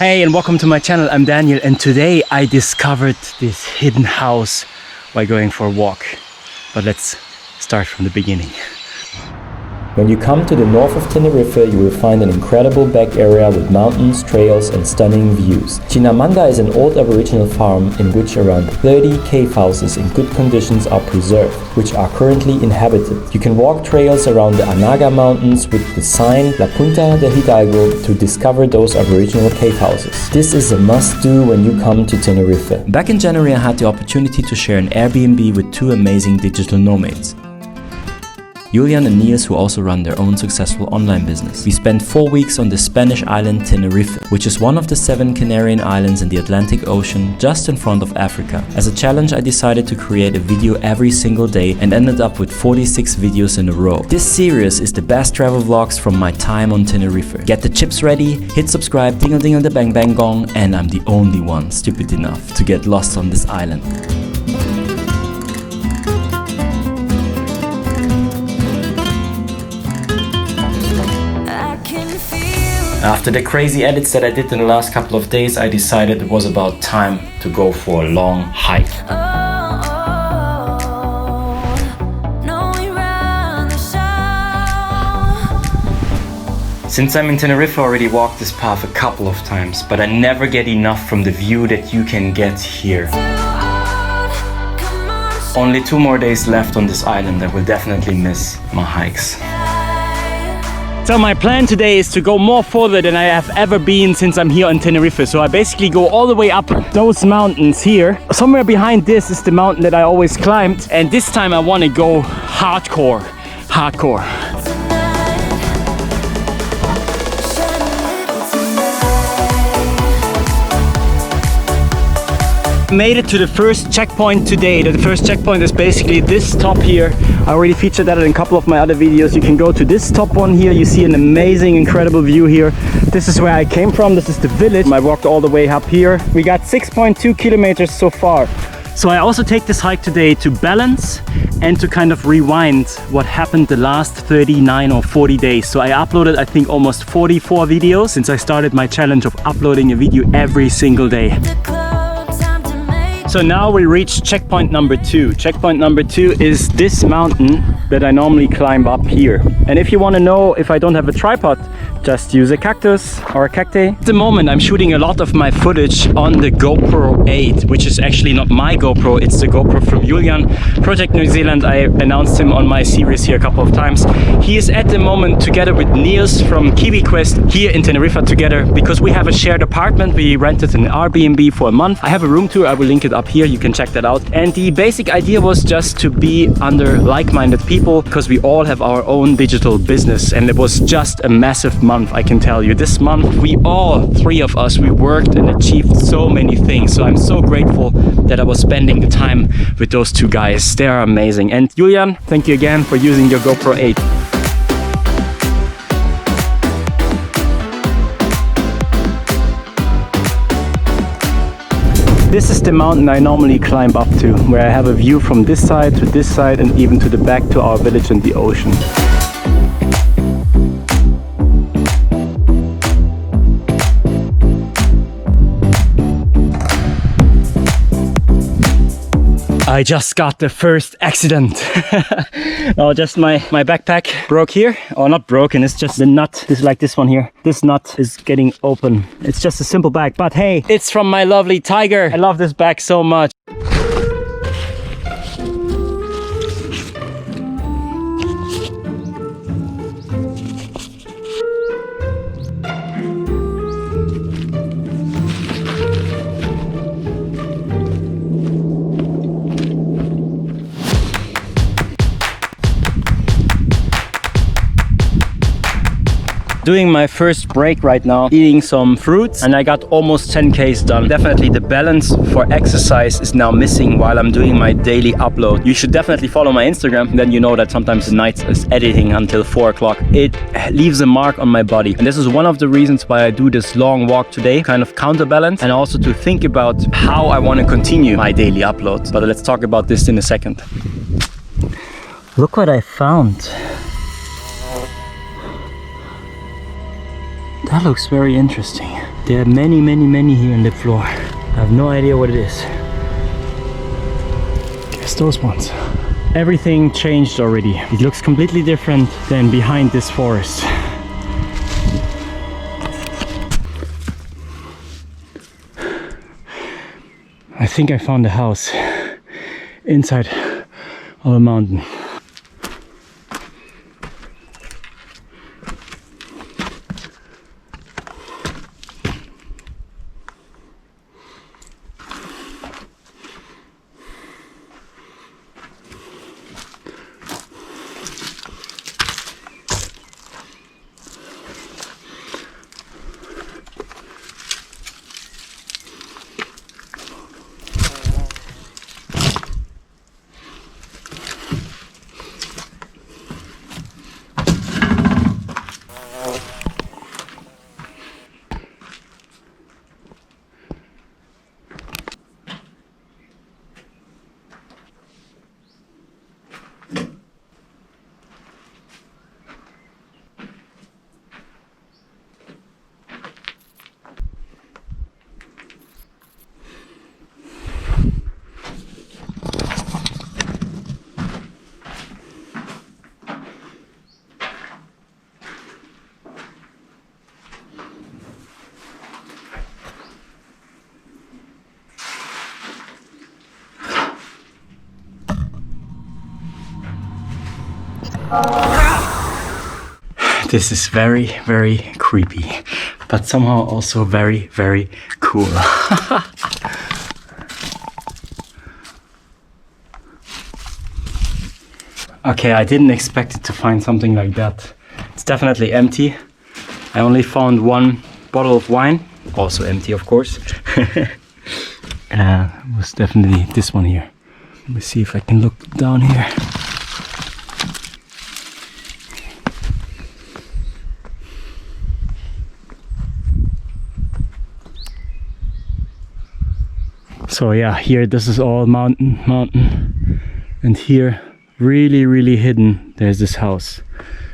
Hey and welcome to my channel, I'm Daniel, and today I discovered this hidden house while going for a walk. But let's start from the beginning. When you come to the north of Tenerife, you will find an incredible back area with mountains, trails and stunning views. Chinamada is an old aboriginal farm in which around 30 cave houses in good conditions are preserved, which are currently inhabited. You can walk trails around the Anaga Mountains with the sign La Punta del Hidalgo to discover those aboriginal cave houses. This is a must-do when you come to Tenerife. Back in January, I had the opportunity to share an Airbnb with two amazing digital nomads, Julian and Niels, who also run their own successful online business. We spent 4 weeks on the Spanish island Tenerife, which is one of the 7 Canarian islands in the Atlantic Ocean, just in front of Africa. As a challenge, I decided to create a video every single day and ended up with 46 videos in a row. This series is the best travel vlogs from my time on Tenerife. Get the chips ready, hit subscribe, dingle dingle the bang bang gong, and I'm the only one stupid enough to get lost on this island. After the crazy edits that I did in the last couple of days, I decided it was about time to go for a long hike. Since I'm in Tenerife, I already walked this path a couple of times, but I never get enough from the view that you can get here. Only 2 more days left on this island. I will definitely miss my hikes. So my plan today is to go more further than I have ever been since I'm here on Tenerife. So I basically go all the way up those mountains here. Somewhere behind this is the mountain that I always climbed. And this time I want to go hardcore. Made it to the first checkpoint today. The first checkpoint is basically this top here. I already featured that in a couple of my other videos. You can go to this top one here. You see an amazing, incredible view here. This is where I came from. This is the village. I walked all the way up here. We got 6.2 kilometers so far. So I also take this hike today to balance and to kind of rewind what happened the last 39 or 40 days. So I uploaded, I think, almost 44 videos since I started my challenge of uploading a video every single day. So now we reach checkpoint number 2. Checkpoint number 2 is this mountain that I normally climb up here. And if you want to know if I don't have a tripod, just use a cactus or a cacti. At the moment I'm shooting a lot of my footage on the GoPro 8, which is actually not my GoPro, it's the GoPro from Julian, Project New Zealand. I announced him on my series here a couple of times. He is at the moment together with Niels from Kiwi Quest here in Tenerife together because we have a shared apartment. We rented an Airbnb for a month. I have a room tour, I will link it up here, you can check that out. And the basic idea was just to be under like-minded people because we all have our own digital business, and it was just a massive month, I can tell you. This month we all 3 of us, we worked and achieved so many things. So I'm so grateful that I was spending the time with those 2 guys. They are amazing. And Julian, thank you again for using your GoPro 8. This is the mountain I normally climb up to, where I have a view from this side to this side and even to the back to our village and the ocean. I just got the first accident. Oh, just my backpack broke here. Or not broken, it's just the nut. This is like this one here. This nut is getting open. It's just a simple bag, but hey, it's from my lovely tiger. I love this bag so much. Doing my first break right now, eating some fruits, and I got almost 10 Ks done. Definitely the balance for exercise is now missing while I'm doing my daily upload. You should definitely follow my Instagram, then you know that sometimes the night is editing until 4 o'clock. It leaves a mark on my body, and this is one of the reasons why I do this long walk today, kind of counterbalance, and also to think about how I want to continue my daily uploads. But let's talk about this in a second. Look what I found. That looks very interesting. There are many here on the floor. I have no idea what it is. Guess those ones. Everything changed already. It looks completely different than behind this forest. I think I found a house inside of a mountain. This is very creepy, but somehow also very cool. Okay, I didn't expect it to find something like that. It's definitely empty. I only found one bottle of wine, also empty of course. It was definitely this one here. Let me see if I can look down here. So yeah, here this is all mountain, and here really hidden there's this house.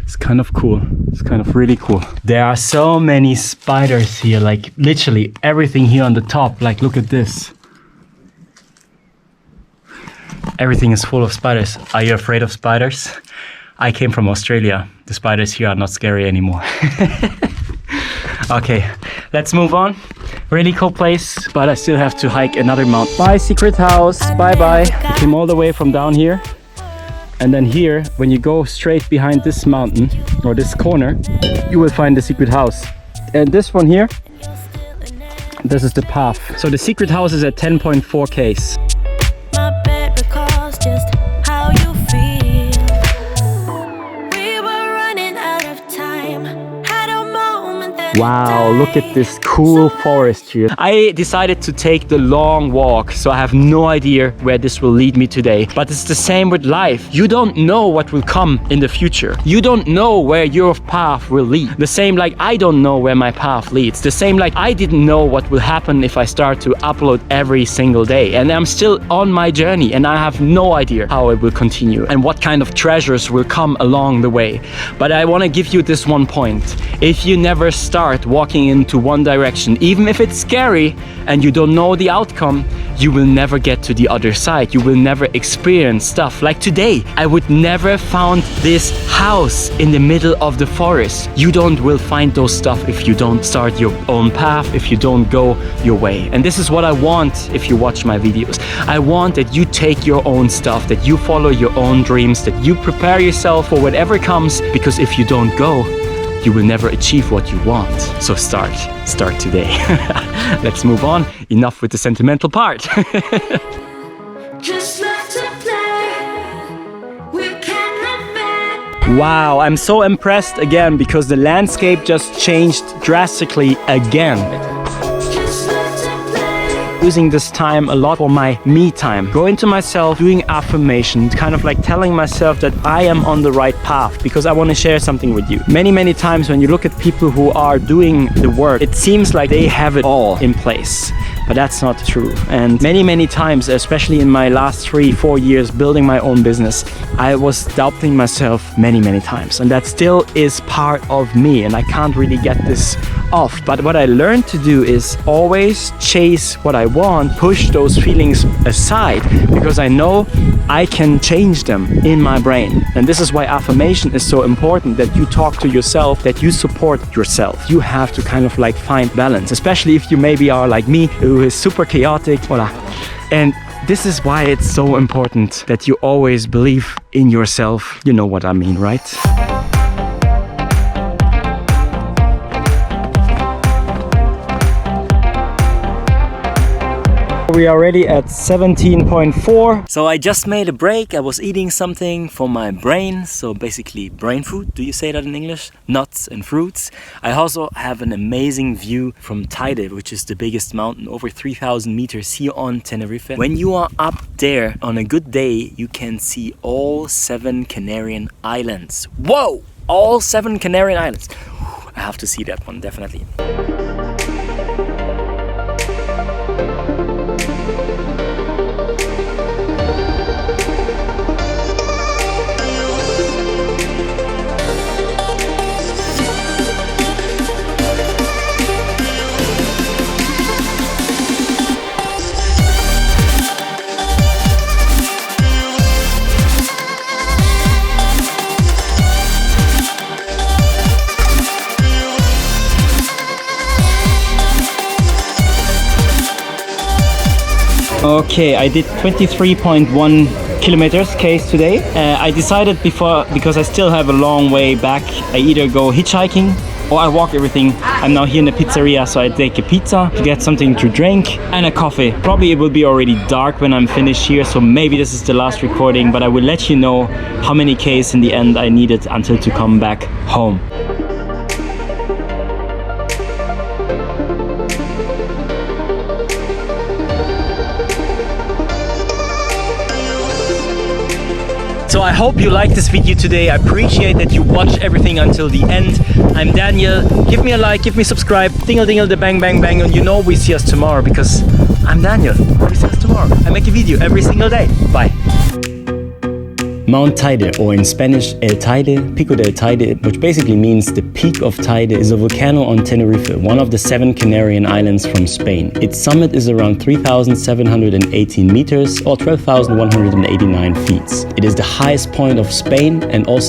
It's kind of cool. It's kind of really cool. There are so many spiders here, like literally everything here on the top. Like look at this. Everything is full of spiders. Are you afraid of spiders? I came from Australia. The spiders here are not scary anymore. Okay, let's move on. Really cool place, but I still have to hike another mountain. Bye, secret house. Bye. We came all the way from down here. And then here, when you go straight behind this mountain, or this corner, you will find the secret house. And this one here, this is the path. So the secret house is at 10.4 Ks. Wow, look at this cool forest here. I decided to take the long walk, so I have no idea where this will lead me today. But it's the same with life. You don't know what will come in the future. You don't know where your path will lead. The same like I don't know where my path leads. The same like I didn't know what will happen if I start to upload every single day. And I'm still on my journey and I have no idea how it will continue and what kind of treasures will come along the way. But I want to give you this one point. If you never start walking into one direction, even if it's scary and you don't know the outcome, you will never get to the other side. You will never experience stuff. Like today, I would never found this house in the middle of the forest. You will find those stuff if you don't start your own path, if you don't go your way. And this is what I want if you watch my videos. I want that you take your own stuff, that you follow your own dreams, that you prepare yourself for whatever comes, because if you don't go, you will never achieve what you want. So start today. Let's move on. Enough with the sentimental part. Just love to play. We can wow, I'm so impressed again because the landscape just changed drastically again. Using this time a lot for my me time. Go into myself, doing affirmations, kind of like telling myself that I am on the right path, because I want to share something with you. Many times when you look at people who are doing the work, it seems like they have it all in place. but that's not true. And many times, especially in my last 3-4 years building my own business, I was doubting myself many times, and that still is part of me, and I can't really get this off. But what I learned to do is always chase what I want, push those feelings aside, because I know I can change them in my brain. And this is why affirmation is so important, that you talk to yourself, that you support yourself. You have to kind of like find balance, especially if you maybe are like me, who is super chaotic. Voila. And this is why it's so important that you always believe in yourself. You know what I mean, right? We are already at 17.4. So I just made a break. I was eating something for my brain. So basically brain food. Do you say that in English? Nuts and fruits. I also have an amazing view from Teide, which is the biggest mountain, over 3,000 meters here on Tenerife. When you are up there on a good day, you can see all 7 Canarian Islands. Whoa! All 7 Canarian Islands. I have to see that one, definitely. Okay, I did 23.1 kilometers case today. I decided before, because I still have a long way back, I either go hitchhiking or I walk everything. I'm now here in the pizzeria, so I take a pizza to get something to drink and a coffee. Probably it will be already dark when I'm finished here, so maybe this is the last recording, but I will let you know how many Ks in the end I needed until to come back home. So I hope you liked this video today. I appreciate that you watched everything until the end. I'm Daniel. Give me a like, give me a subscribe, dingle the bang bang bang, and you know we see us tomorrow, because I'm Daniel. We see us tomorrow. I make a video every single day. Bye. Mount Teide, or in Spanish El Teide, Pico del Teide, which basically means the Peak of Teide, is a volcano on Tenerife, one of the 7 Canarian islands from Spain. Its summit is around 3,718 meters or 12,189 feet. It is the highest point of Spain and also